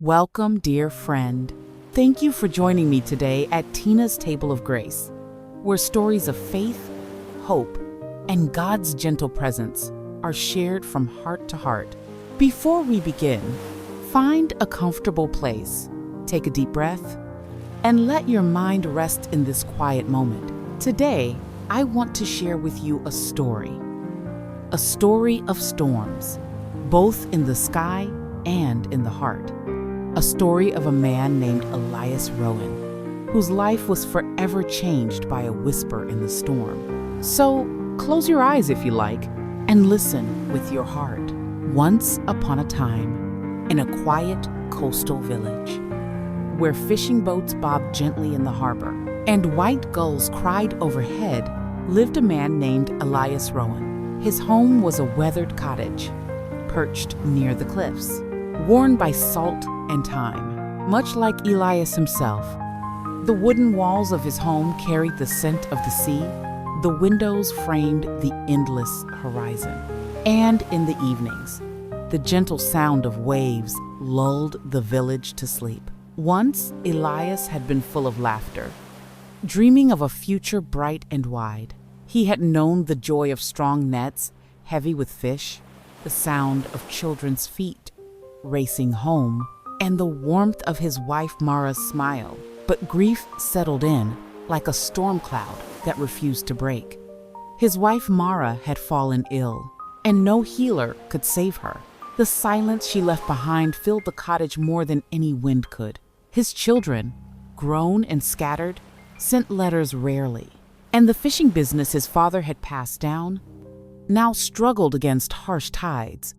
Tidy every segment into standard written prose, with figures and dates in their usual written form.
Welcome, dear friend. Thank you for joining me today at Tina's Table of Grace, where stories of faith, hope, and God's gentle presence are shared from heart to heart. Before we begin, find a comfortable place, take a deep breath, and let your mind rest in this quiet moment. Today, I want to share with you a story of storms, both in the sky and in the heart. A story of a man named Elias Rowan, whose life was forever changed by a whisper in the storm. So, close your eyes if you like, and listen with your heart. Once upon a time, in a quiet coastal village, where fishing boats bobbed gently in the harbor and white gulls cried overhead, lived a man named Elias Rowan. His home was a weathered cottage, perched near the cliffs, worn by salt and time. Much like Elias himself, the wooden walls of his home carried the scent of the sea, the windows framed the endless horizon. And in the evenings, the gentle sound of waves lulled the village to sleep. Once, Elias had been full of laughter, dreaming of a future bright and wide. He had known the joy of strong nets, heavy with fish, the sound of children's feet racing home, and the warmth of his wife Mara's smile. But grief settled in like a storm cloud that refused to break. His wife Mara had fallen ill, and no healer could save her. The silence she left behind filled the cottage more than any wind could. His children, grown and scattered, sent letters rarely, and the fishing business his father had passed down now struggled against harsh tides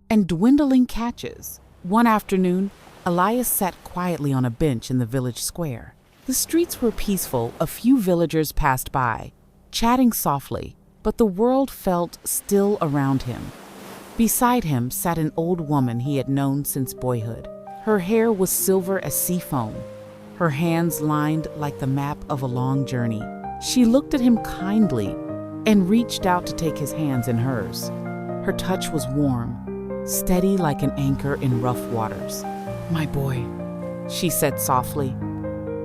and dwindling catches. One afternoon, Elias sat quietly on a bench in the village square. The streets were peaceful. A few villagers passed by, chatting softly, but the world felt still around him. Beside him sat an old woman he had known since boyhood. Her hair was silver as sea foam, her hands lined like the map of a long journey. She looked at him kindly and reached out to take his hands in hers. Her touch was warm, steady like an anchor in rough waters. "My boy," she said softly,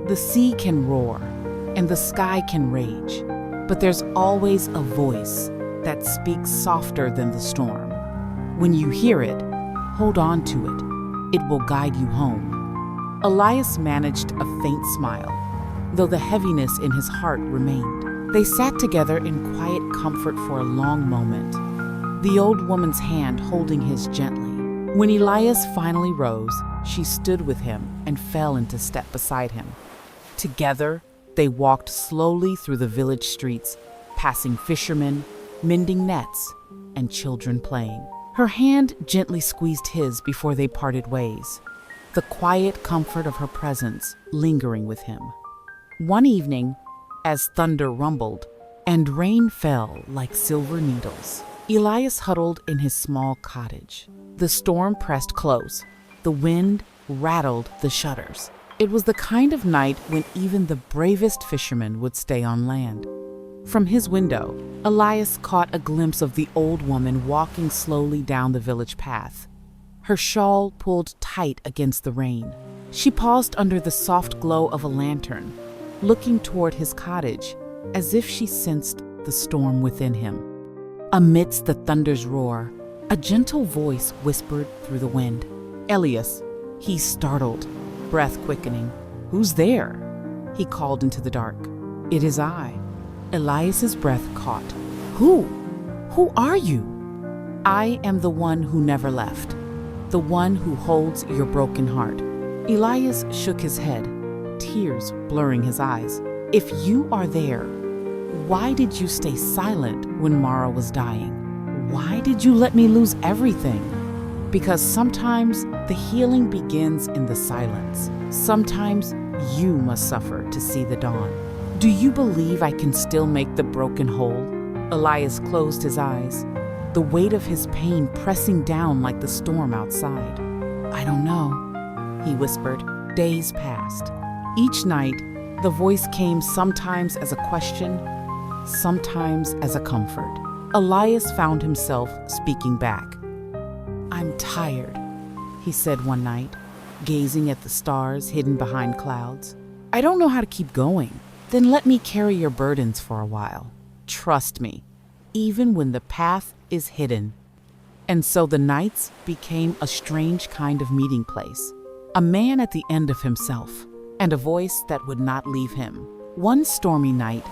"the sea can roar and the sky can rage, but there's always a voice that speaks softer than the storm. When you hear it, hold on to it. It will guide you home." Elias managed a faint smile, though the heaviness in his heart remained. They sat together in quiet comfort for a long moment, the old woman's hand holding his gently. When Elias finally rose, she stood with him and fell into step beside him. Together, they walked slowly through the village streets, passing fishermen, mending nets, and children playing. Her hand gently squeezed his before they parted ways, the quiet comfort of her presence lingering with him. One evening, as thunder rumbled and rain fell like silver needles, Elias huddled in his small cottage. The storm pressed close. The wind rattled the shutters. It was the kind of night when even the bravest fisherman would stay on land. From his window, Elias caught a glimpse of the old woman walking slowly down the village path, her shawl pulled tight against the rain. She paused under the soft glow of a lantern, looking toward his cottage as if she sensed the storm within him. Amidst the thunder's roar, a gentle voice whispered through the wind. "Elias." He startled, breath quickening. "Who's there?" he called into the dark. "It is I." Elias's breath caught. "Who? Who are you?" "I am the one who never left, the one who holds your broken heart." Elias shook his head, tears blurring his eyes. "If you are there, why did you stay silent when Mara was dying? Why did you let me lose everything?" Because sometimes the healing begins in the silence. Sometimes you must suffer to see the dawn. "Do you believe I can still make the broken whole?" Elias closed his eyes, the weight of his pain pressing down like the storm outside. "I don't know," he whispered. Days passed. Each night, the voice came sometimes as a question, sometimes as a comfort. Elias found himself speaking back. "I'm tired," he said one night. gazing at the stars hidden behind clouds. "I don't know how to keep going." "Then let me carry your burdens for a while. Trust me, even when the path is hidden." And so the nights became a strange kind of meeting place. A man at the end of himself, and a voice that would not leave him. One stormy night,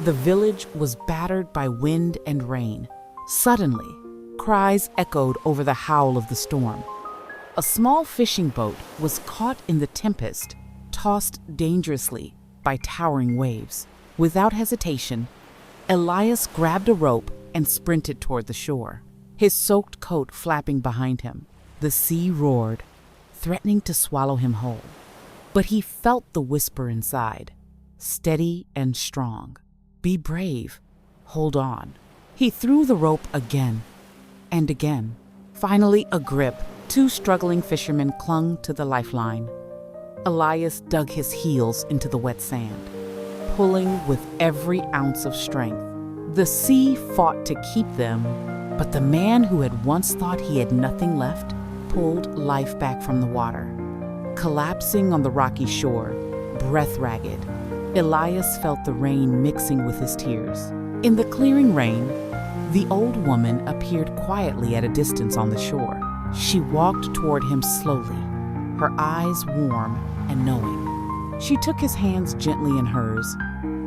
the village was battered by wind and rain. Suddenly, cries echoed over the howl of the storm. A small fishing boat was caught in the tempest, tossed dangerously by towering waves. Without hesitation, Elias grabbed a rope and sprinted toward the shore, his soaked coat flapping behind him. The sea roared, threatening to swallow him whole. But he felt the whisper inside, steady and strong. "Be brave. Hold on." He threw the rope again and again. Finally, a grip. Two struggling fishermen clung to the lifeline. Elias dug his heels into the wet sand, pulling with every ounce of strength. The sea fought to keep them, but the man who had once thought he had nothing left pulled life back from the water. Collapsing on the rocky shore, breath ragged, Elias felt the rain mixing with his tears. In the clearing rain, the old woman appeared quietly at a distance on the shore. She walked toward him slowly, her eyes warm and knowing. She took his hands gently in hers,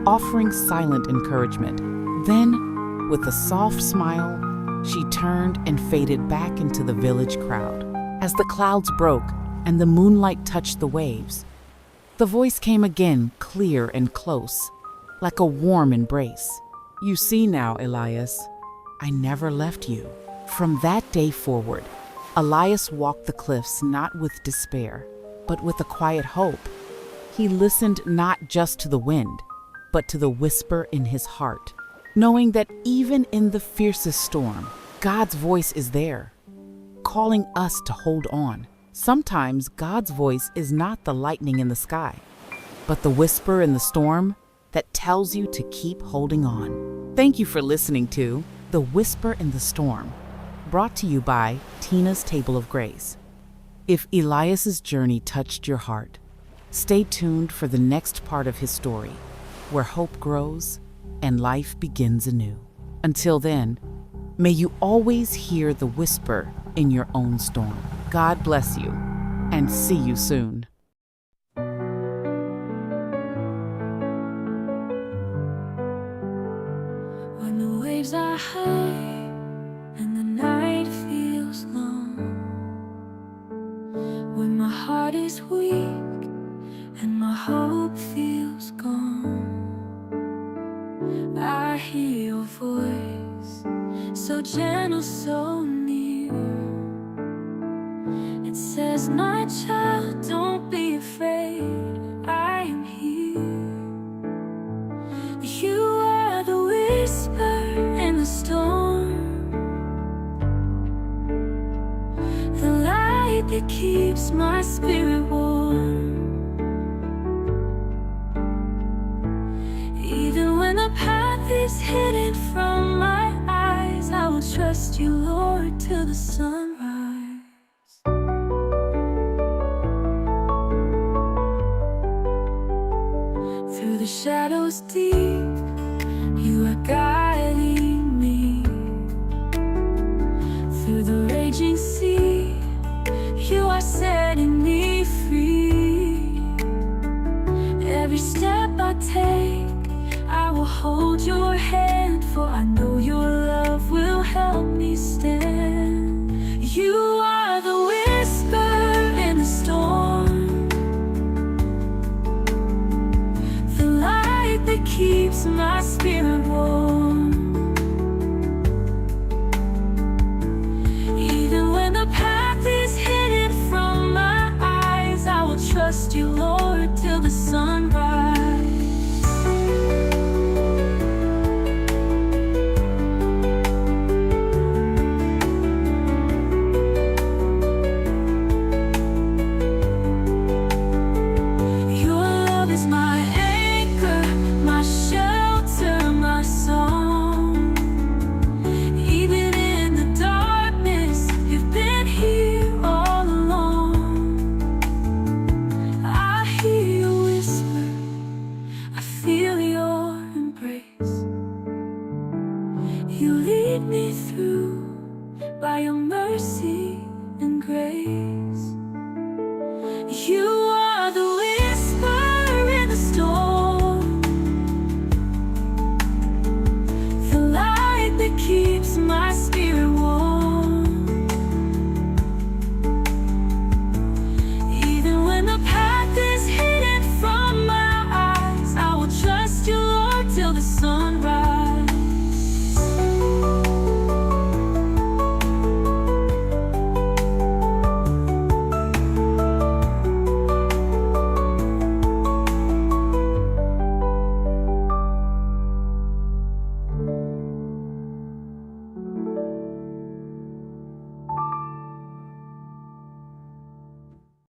offering silent encouragement. Then, with a soft smile, she turned and faded back into the village crowd. As the clouds broke and the moonlight touched the waves, the voice came again, clear and close, like a warm embrace. "You see now, Elias, I never left you." From that day forward, Elias walked the cliffs not with despair, but with a quiet hope. He listened not just to the wind, but to the whisper in his heart, knowing that even in the fiercest storm, God's voice is there, calling us to hold on. Sometimes God's voice is not the lightning in the sky, but the whisper in the storm that tells you to keep holding on. Thank you for listening to The Whisper in the Storm, brought to you by Tina's Table of Grace. If Elias's journey touched your heart, stay tuned for the next part of his story, where hope grows and life begins anew. Until then, may you always hear the whisper in your own storm. God bless you, and see you soon. When the waves are high and the night feels long, when my heart is weak and my hope feels gone, I hear your voice, so gentle, so near. It says, "My child, don't be afraid, I am here." You are the whisper in the storm, the light that keeps my spirit warm. Even when the path is hidden from my eyes, I will trust you, Lord, till the sunrise. Through the shadows deep, you are guiding me. Through the raging sea, you are setting me free. Every step I take, I will hold your hand, for I know your love will help me stand. You are the whisper in the storm, the light that keeps my spirit warm. Even when the path is hidden from my eyes, I will trust you, Lord, till the sunrise. You